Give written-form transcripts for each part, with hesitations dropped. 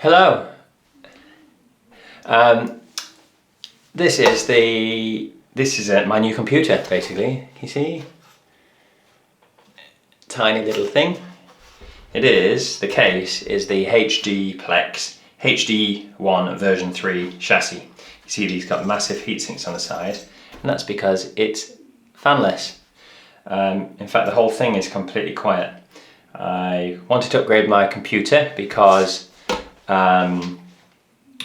Hello. This is my new computer, basically. You see, tiny little thing. The case is the HDPLEX HD1 version 3 chassis. You see these got massive heatsinks on the side, and that's because it's fanless. In fact, the whole thing is completely quiet. I wanted to upgrade my computer because I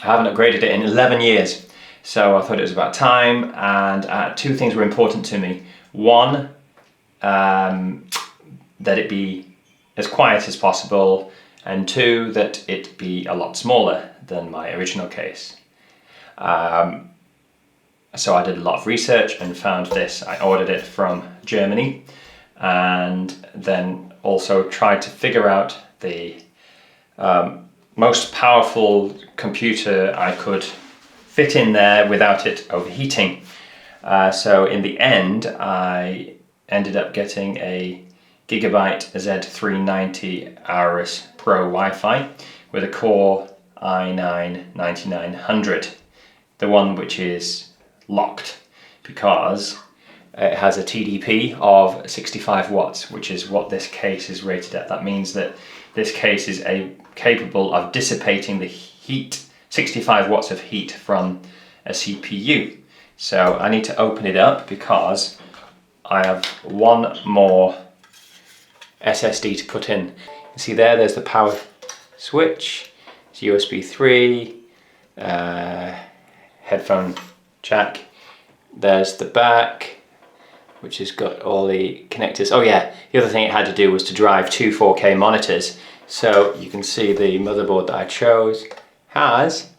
haven't upgraded it in 11 years, so I thought it was about time, and two things were important to me. One, that it be as quiet as possible, and two, that it be a lot smaller than my original case. So I did a lot of research and found this. I ordered it from Germany, and then also tried to figure out the most powerful computer I could fit in there without it overheating. So in the end, I ended up getting a Gigabyte Z390 Aorus Pro Wi-Fi with a Core i9-9900, the one which is locked because it has a TDP of 65 watts, which is what this case is rated at. That means that this case is capable of dissipating the heat, 65 watts of heat from a CPU. So I need to open it up because I have one more SSD to put in. You see there's the power switch, it's USB 3, headphone jack. There's the back, which has got all the connectors. Oh yeah, the other thing it had to do was to drive two 4K monitors. So you can see the motherboard that I chose has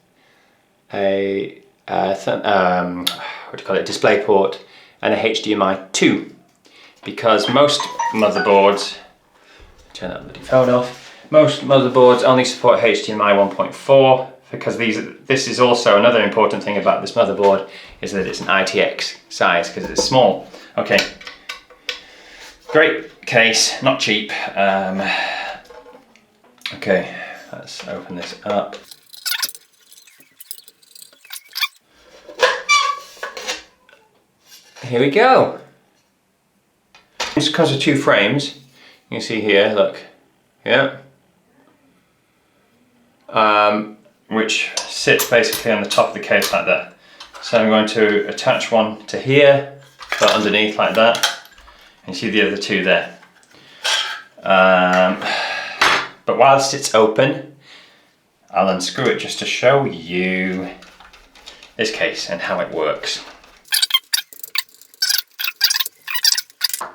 a DisplayPort and a HDMI 2, because most motherboards, turn that bloody phone off, most motherboards only support HDMI 1.4, because this is also another important thing about this motherboard, is that it's an ITX size because it's small. Okay, great case, not cheap. Okay, let's open this up. Here we go. This comes with two frames. You can see here, look, yeah. Which sits basically on the top of the case like that. So I'm going to attach one to here, but underneath like that. And you see the other two there. But whilst it's open, I'll unscrew it just to show you this case and how it works.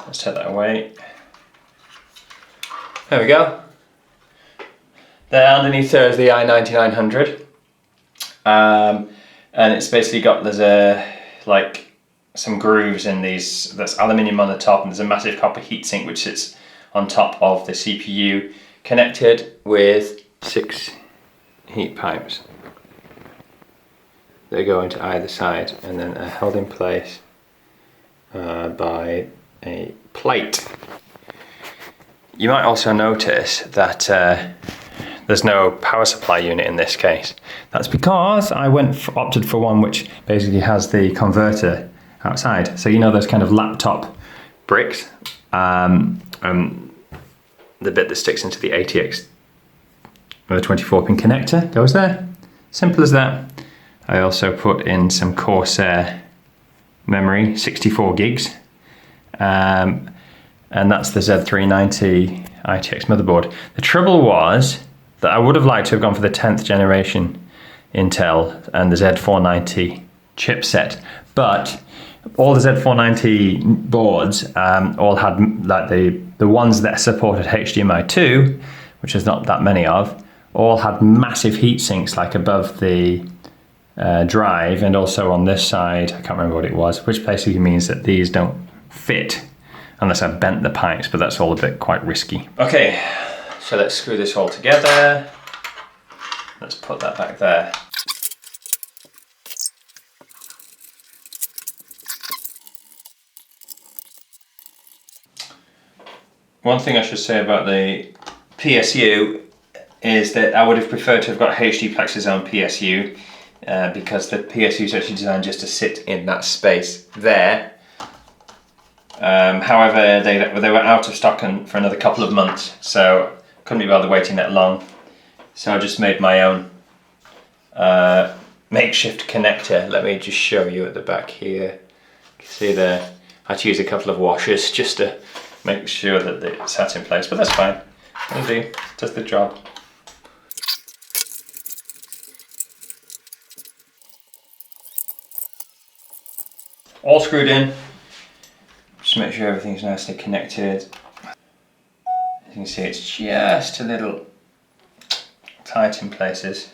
Let's take that away. There we go. There underneath there is the i9-9900. And it's basically got, like some grooves in these, there's aluminium on the top, and there's a massive copper heatsink which sits on top of the CPU, connected with 6 heat pipes. They go into either side and then are held in place by a plate. You might also notice that there's no power supply unit in this case. That's because I opted for one which basically has the converter outside. So you know those kind of laptop bricks, the bit that sticks into the ATX, the 24-pin connector goes there. Simple as that. I also put in some Corsair memory, 64 gigs, and that's the Z390 ITX motherboard. The trouble was that I would have liked to have gone for the 10th generation Intel and the Z490 chipset, but all the Z490 boards all had, like the ones that supported HDMI 2, which there's not that many of, all had massive heat sinks like above the drive, and also on this side, I can't remember what it was, which basically means that these don't fit unless I bent the pipes, but that's all a bit quite risky. Okay, so let's screw this all together. Let's put that back there. One thing I should say about the PSU is that I would have preferred to have got HDPLEX's own PSU because the PSU is actually designed just to sit in that space there. However, they were out of stock for another couple of months, so couldn't be bothered waiting that long. So I just made my own makeshift connector. Let me just show you at the back here. You can see there, I had to use a couple of washers just to make sure that it sat in place, but that's fine. It'll do, does the job. All screwed in. Just make sure everything's nicely connected. As you can see, it's just a little tight in places.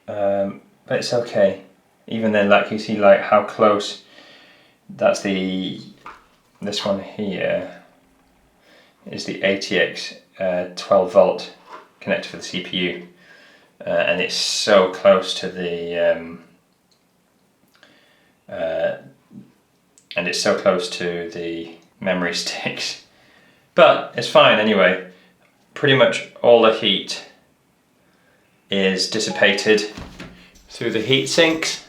But it's okay. Even then, like you see, like how close. That's this one here is the ATX 12 volt connector for the CPU, and it's so close to the memory sticks, but it's fine anyway. Pretty much all the heat is dissipated through the heat sinks.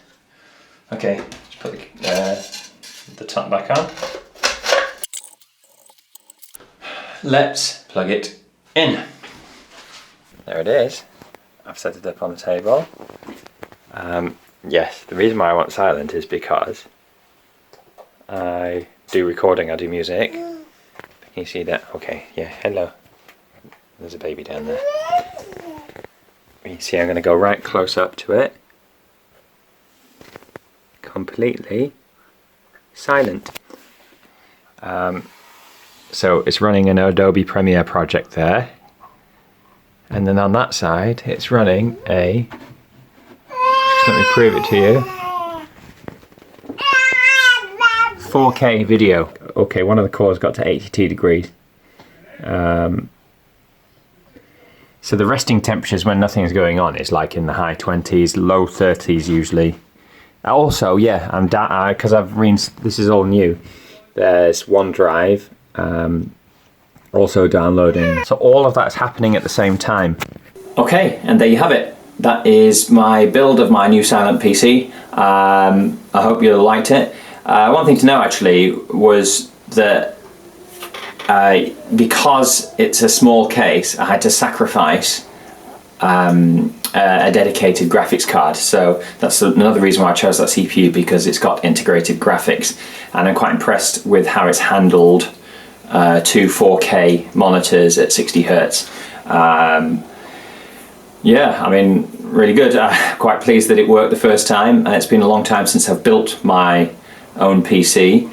Okay, let's put the top back on. Let's plug it in. There it is. I've set it up on the table. Yes, the reason why I want silent is because I do recording, I do music. Can you see that? Okay, yeah, hello. There's a baby down there. You see, I'm going to go right close up to it. Completely silent. So it's running an Adobe Premiere project there. And then on that side, it's running a... Let me prove it to you. 4K video. Okay, one of the cores got to 82 degrees. So the resting temperatures when nothing's going on is like in the high 20s, low 30s usually. Also, yeah, I'm because this is all new. There's OneDrive, also downloading. So all of that's happening at the same time. Okay, and there you have it. That is my build of my new silent PC. I hope you liked it. One thing to know actually was that because it's a small case, I had to sacrifice a dedicated graphics card. So that's another reason why I chose that CPU, because it's got integrated graphics, and I'm quite impressed with how it's handled two 4K monitors at 60 Hertz. Yeah, I mean, really good. I'm quite pleased that it worked the first time, and it's been a long time since I've built my own PC.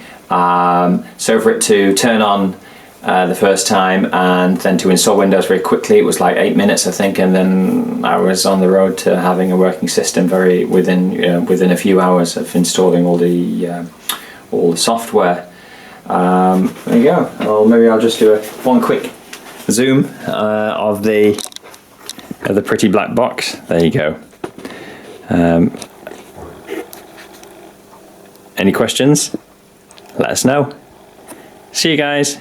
So for it to turn on the first time and then to install Windows very quickly, it was like 8 minutes, I think, and then I was on the road to having a working system within a few hours of installing all the software. There you go. Well, maybe I'll just do one quick zoom of the pretty black box. There you go. Any questions? Let us know. See you guys.